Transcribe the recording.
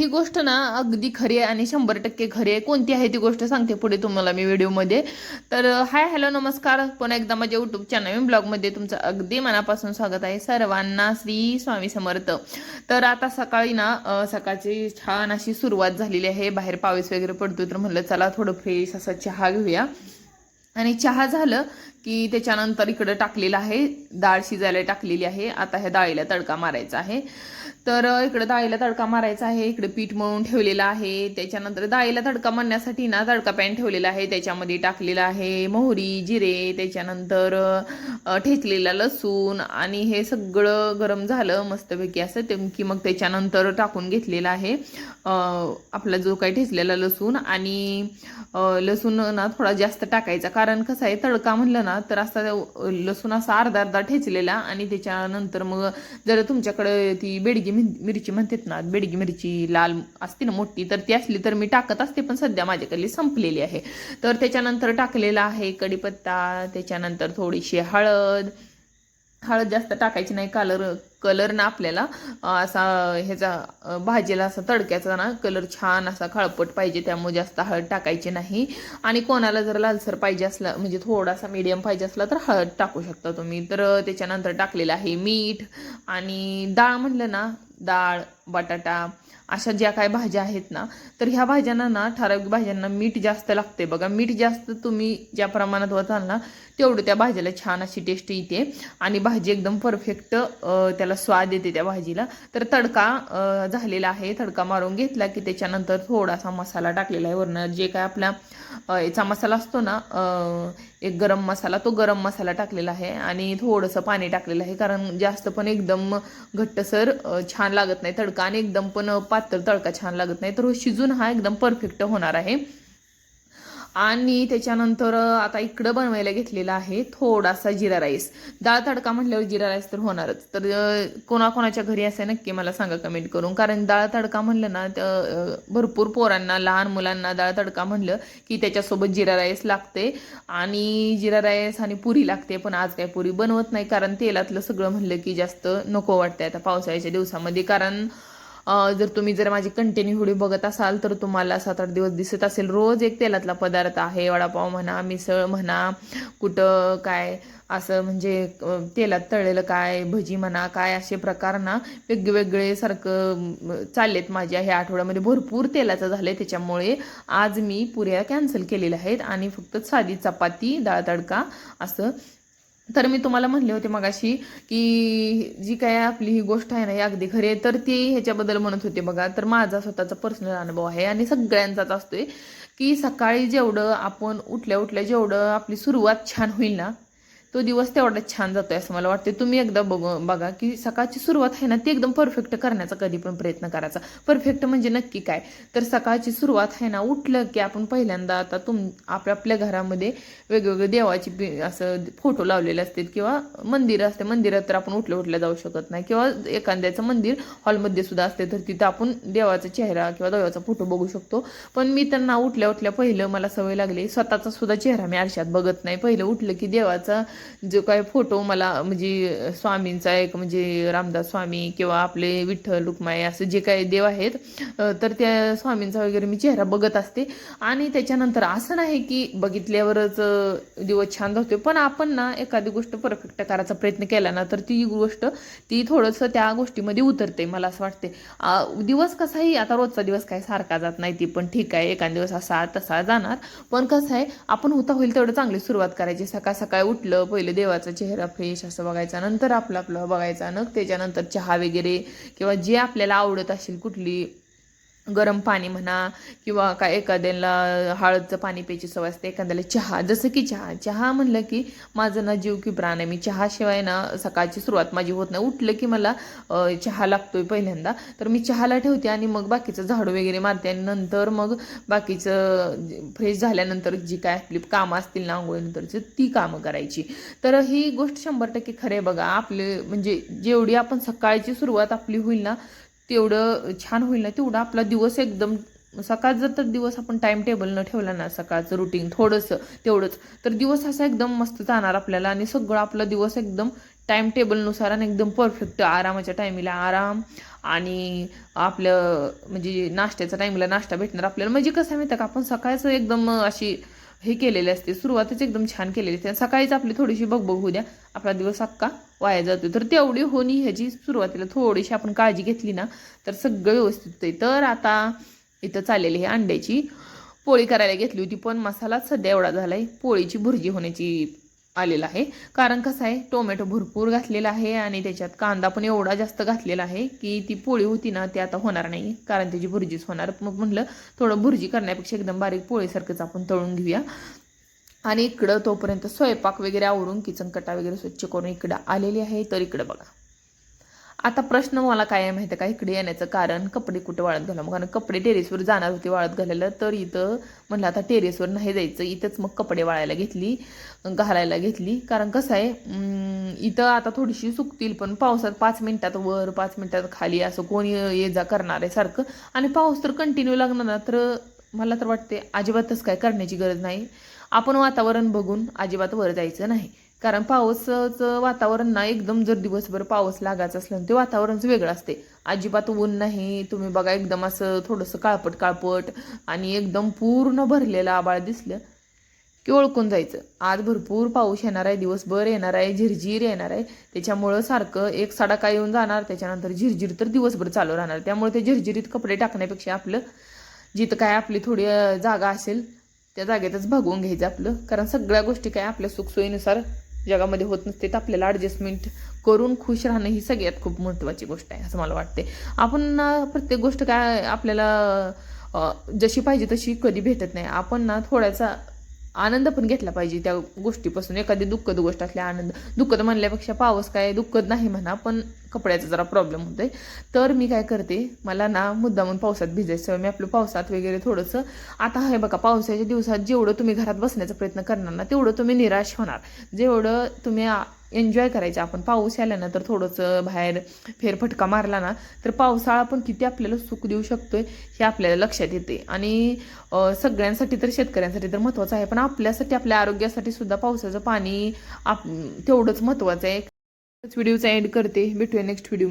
ही गोष्ट ना अगदी खरी आहे आणि 100% खरी आहे. कोणती आहे ती गोष्ट सांगते पुढे तुम्हाला मी व्हिडिओमध्ये. तर हाय हॅलो नमस्कार, पुन्हा एकदा माझ्या यूट्यूब चॅनल ब्लॉगमध्ये तुमचं अगदी मनापासून स्वागत आहे सर्वांना. श्री स्वामी समर्थ. तर आता सकाळी ना सकाळची छान अशी सुरुवात झालेली आहे. बाहेर पाऊस वगैरे पडतोय तर म्हणलं चला थोडं फ्रेश असा चहा घेऊया. आणि चहा झालं की त्याच्यानंतर इकडं टाकलेलं आहे, डाळ शिजायला टाकलेली आहे. आता ह्या डाळीला तडका मारायचा आहे. तर इकडं डाळीला तडका मारायचा आहे. इकडे पीठ मळून ठेवलेलं आहे. त्याच्यानंतर डाळीला तडका मारण्यासाठी ना तडका पॅन ठेवलेला आहे. त्याच्यामध्ये टाकलेला आहे मोहरी, जिरे, त्याच्यानंतर ठेचलेला लसूण आणि हे सगळं गरम झालं मस्तपैकी असं की मग त्याच्यानंतर टाकून घेतलेला आहे आपला जो काही ठेचलेला लसूण. आणि लसूण ना थोडा जास्त टाकायचा, कारण कसं आहे तडका म्हणलं ना तर असा लसूण असा अर्धा अर्धा ठेचलेला. आणि त्याच्यानंतर मग जर तुमच्याकडे ती बेडगी मिरची म्हणतात ना, बेडगी मिरची लाल असते ना मोठी, तर ती असली तर मी टाकत असते, पण सध्या माझ्याकडली संपलेली आहे. तर त्याच्यानंतर टाकलेला आहे कढीपत्ता, त्याच्यानंतर थोडीशी हळद. हळद जास्त टाकायची नाही, कलर ना आपल्याला असा ह्याचा भाजीला असा तडक्याचा ना कलर छान असा काळपट पाहिजे, त्यामुळे जास्त हळद टाकायची नाही. आणि कोणाला जर लालसर पाहिजे असला म्हणजे थोडासा मीडियम पाहिजे असला तर हळद टाकू शकता तुम्ही. तर त्याच्यानंतर टाकलेलं आहे मीठ. आणि डाळ म्हणलं ना, डाळ, बटाटा अशा ज्या काही भाज्या आहेत ना, तर ह्या भाज्यांना ना ठराविक भाज्यांना मीठ जास्त लागते बघा. मीठ जास्त तुम्ही ज्या प्रमाणात वताल ना तेवढं त्या भाजीला छान अशी टेस्ट येते आणि भाजी एकदम परफेक्ट त्याला स्वाद येते त्या भाजीला. तर तडका झालेला आहे. तडका मारून घेतला की त्याच्यानंतर थोडासा मसाला टाकलेला आहे वरनं, जे काय आपला याचा मसाला असतो ना एक गरम मसाला, तो गरम मसाला टाकलेला आहे. आणि थोडंसं पाणी टाकलेलं आहे, कारण जास्त पण एकदम घट्टसर छान लागत नाही तडका आणि एकदम पण पातळ तडका छान लागत नाही. तर शिजून हा एकदम परफेक्ट होणार आहे. आणि त्याच्यानंतर आता इकडं बनवायला घेतलेला आहे थोडासा जिरा राईस. डाळ तडका म्हटल्यावर जिरा राईस तर होणारच. तर कोणाकोणाच्या घरी असं नक्की मला सांगा कमेंट करून, कारण डाळ तडका म्हणलं ना भरपूर पोरांना, लहान मुलांना डाळ तडका म्हणलं की त्याच्यासोबत जिरा राईस लागते. आणि जिरा राईस आणि पुरी लागते, पण आज काय पुरी बनवत नाही, कारण तेलातलं सगळं म्हणलं की जास्त नको वाटतंय आता पावसाळ्याच्या दिवसामध्ये. कारण जर माझी कंटिन्यू व्हिडिओ बघत असाल तर तुम्हाला 7-8 दिवस दिसत असेल रोज एक तेलातला पदार्थ आहे. वडापाव म्हणा, मिसळ म्हणा, कुठं काय असं म्हणजे तेलात तळलेलं काय, भजी म्हणा, काय असे प्रकार ना वेगवेगळे सारखं चाललेत माझ्या ह्या आठवड्यामध्ये. भरपूर तेलाचं झालंय, त्याच्यामुळे आज मी पुऱ्या कॅन्सल केलेल्या आहेत आणि फक्त साधी चपाती, डाळ तडका असं. तर मी तुम्हाला म्हणले होते मगाशी की जी काय आपली ही गोष्ट आहे ना ही अगदी खरी आहे. तर ती ह्याच्याबद्दल म्हणत होते बघा. तर माझा स्वतःचा पर्सनल अनुभव आहे आणि सगळ्यांचाच असतोय की सकाळी जेवढं आपण उठल्या उठल्या जेवढं आपली सुरुवात छान होईल ना, तो दिवस तेवढाच छान जातोय असं मला वाटते. तुम्ही एकदा बघा की सकाळची सुरुवात आहे ना ती एकदम परफेक्ट करण्याचा कधी पण प्रयत्न करायचा. परफेक्ट म्हणजे नक्की काय, तर सकाळची सुरुवात आहे ना उठलं की आपण पहिल्यांदा आता आपल्या घरामध्ये वेगवेगळे देवाची असं फोटो लावलेले असतात किंवा मंदिर असते. मंदिरात तर आपण उठल्या उठल्या जाऊ शकत नाही, किंवा एखाद्याचं मंदिर हॉलमध्ये सुद्धा असते तर तिथं आपण देवाचा चेहरा किंवा देवाचा फोटो बघू शकतो. पण मी त्यांना उठल्या उठल्या पहिलं मला सवय लागली, स्वतःचा सुद्धा चेहरा मी आरशात बघत नाही. पहिलं उठलं की देवाचा जो काय फोटो मला म्हणजे स्वामींचा एक म्हणजे रामदास स्वामी किंवा आपले विठ्ठल रुक्माई असं जे काही देव आहेत तर त्या स्वामींचा वगैरे मी चेहरा बघत असते. आणि त्याच्यानंतर असं नाही की बघितल्यावरच दिवस छान जातोय, पण आपण ना एखादी गोष्ट परफेक्ट करायचा प्रयत्न केला ना तर ती गोष्ट ती थोडंसं त्या गोष्टीमध्ये उतरते मला असं वाटते. दिवस कसाही आता रोजचा दिवस काय सारखा जात नाही, ती पण ठीक आहे, एखाद दिवस असा तसा जाणार. पण कसं आहे आपण होता होईल तेवढं चांगली सुरुवात करायची. सकाळ सकाळी उठलं पहिले देवाचा चेहरा फ्रेश असं बघायचा, नंतर आपलं बघायचा, नंतर त्याच्यानंतर चहा वगैरे किंवा जे आपल्याला आवडत असेल कुठली गरम पाणी म्हणा, किंवा काय एखाद्याला हळदचं पाणी प्यायची सवय असते, एखाद्याला चहा. जसं की चहा म्हणलं की माझं ना जीव की प्राण आहे. मी चहाशिवाय ना सकाळची सुरुवात माझी होत नाही. उठलं की मला चहा लागतोय पहिल्यांदा, तर मी चहाला ठेवते आणि मग बाकीचं झाडू वगैरे मारते आणि नंतर मग बाकीचं फ्रेश झाल्यानंतर जी काय आपली कामं असतील ना आंघोळीनंतरची ती कामं करायची. तर ही गोष्ट 100% खरं आहे बघा. आपले म्हणजे जेवढी आपण सकाळची सुरुवात आपली होईल ना तेवढं छान होईल ना, तेवढा आपला दिवस एकदम सकाळचा तर दिवस आपण टाइम टेबल न ठेवला ना, सकाळचं रुटीन थोडंसं तेवढंच, तर दिवस असा एकदम मस्त जाणार आपल्याला आणि सगळं आपला दिवस एकदम टाइम टेबलनुसार आणि एकदम परफेक्ट आरामाच्या टायमिला आराम आणि आपलं म्हणजे नाश्त्याच्या टायमिला नाश्ता भेटणार आपल्याला. म्हणजे कसं आहे माहिती का, आपण सकाळचं एकदम अशी हे केलेले असते, सुरुवातच एकदम छान केलेली असते. सकाळीच आपली थोडीशी बगबग होऊ द्या, आपला दिवस अख्खा वाया जातो. तर तेवढी होणी ह्याची सुरुवातीला थोडीशी आपण काळजी घेतली ना तर सगळं व्यवस्थित होते. तर आता इथं चाललेली आहे अंड्याची पोळी करायला घेतली होती, पण मसालाच सध्या एवढा झालाय पोळीची भुर्जी होण्याची आलेला आहे. कारण कसं आहे, टोमॅटो भरपूर घातलेला आहे आणि त्याच्यात कांदा पण एवढा जास्त घातलेला आहे की ती पोळी होती ना ती आता होणार नाही, कारण त्याची भुर्जीच होणार. मग म्हटलं थोडं भुर्जी करण्यापेक्षा एकदम बारीक पोळीसारखंच आपण तळून घेऊया. आणि इकडं तोपर्यंत स्वयंपाक वगैरे आवरून किचन कटा वगैरे स्वच्छ करून इकडं आलेली आहे. तर इकडं बघा, आता प्रश्न मला काय आहे माहिती आहे का, इकडे येण्याचं कारण कपडे कुठे वाळत घाला. कारण कपडे टेरेसवर जाणार होते वाळत घालायला, तर इथं म्हणलं आता टेरेसवर नाही जायचं, इथंच मग कपडे घालायला घेतली. कारण कसं आहे, इथं आता थोडीशी सुकतील, पण पावसात 5 मिनिटात वर 5 मिनिटात खाली असं कोणी ये जा करणार आहे सारखं. आणि पाऊस तर कंटिन्यू लागणार ना, तर मला तर वाटते अजिबातच काय करण्याची गरज नाही. आपण वातावरण बघून अजिबात वर जायचं नाही. कारण पावसाचं वातावरण ना एकदम जर दिवसभर पाऊस लागायचं असलं ते वातावरणच वेगळं असते. अजिबात ऊन नाही. तुम्ही बघा एकदम असं थोडंसं काळपट काळपट आणि एकदम पूर्ण भरलेलं आभाळ दिसलं की ओळखून जायचं आज भरपूर पाऊस येणार आहे, दिवसभर येणार आहे, झिरझिर येणार आहे. त्याच्यामुळं सारखं एक सडाका येऊन जाणार, त्याच्यानंतर झिरझिर तर दिवसभर चालू राहणार. त्यामुळे ते झिरझिरीत कपडे टाकण्यापेक्षा आपलं जिथं काय आपली थोडी जागा असेल त्या जागेतच भागवून घ्यायचं आपलं. कारण सगळ्या गोष्टी काय आपल्या सुखसोयीनुसार जगामध्ये होत नसते, तर आपल्याला ॲडजस्टमेंट करून खुश राहणं ही सगळ्यात खूप महत्त्वाची गोष्ट आहे असं मला वाटते. आपण प्रत्येक गोष्ट काय आपल्याला जशी पाहिजे तशी कधी भेटत नाही. आपण ना थोड्याचा आनंद पण घेतला पाहिजे त्या गोष्टीपासून. एखादी दुःखद गोष्ट असल्या आनंद, दुःखद म्हणल्यापेक्षा पाऊस काय दुःखद नाही म्हणा, पण कपड्याचा जरा प्रॉब्लेम होतोय. तर मी काय करते, मला ना मुद्दामून पावसात भिजायचं, मी आपलं पावसात वगैरे थोडंसं. आता हे बघा, पावसाच्या दिवसात जेवढं तुम्ही घरात बसण्याचा प्रयत्न करणार ना तेवढं तुम्ही निराश होणार. जेवढं तुम्ही एन्जॉय करायचं, आपण पाऊस आल्यानंतर थोडंसं बाहेर फेरफटका मारला ना तर पावसाळा पण किती आपल्याला सुख देऊ शकतोय हे आपल्याला लक्षात येते. आणि सगळ्यांसाठी तर शेतकऱ्यांसाठी तर महत्त्वाचं आहे, पण आपल्यासाठी आपल्या आरोग्यासाठी सुद्धा पावसाचं पाणी तेवढंच महत्त्वाचं आहे. व्हिडिओचा एंड करते, भेटूया नेक्स्ट व्हिडिओ.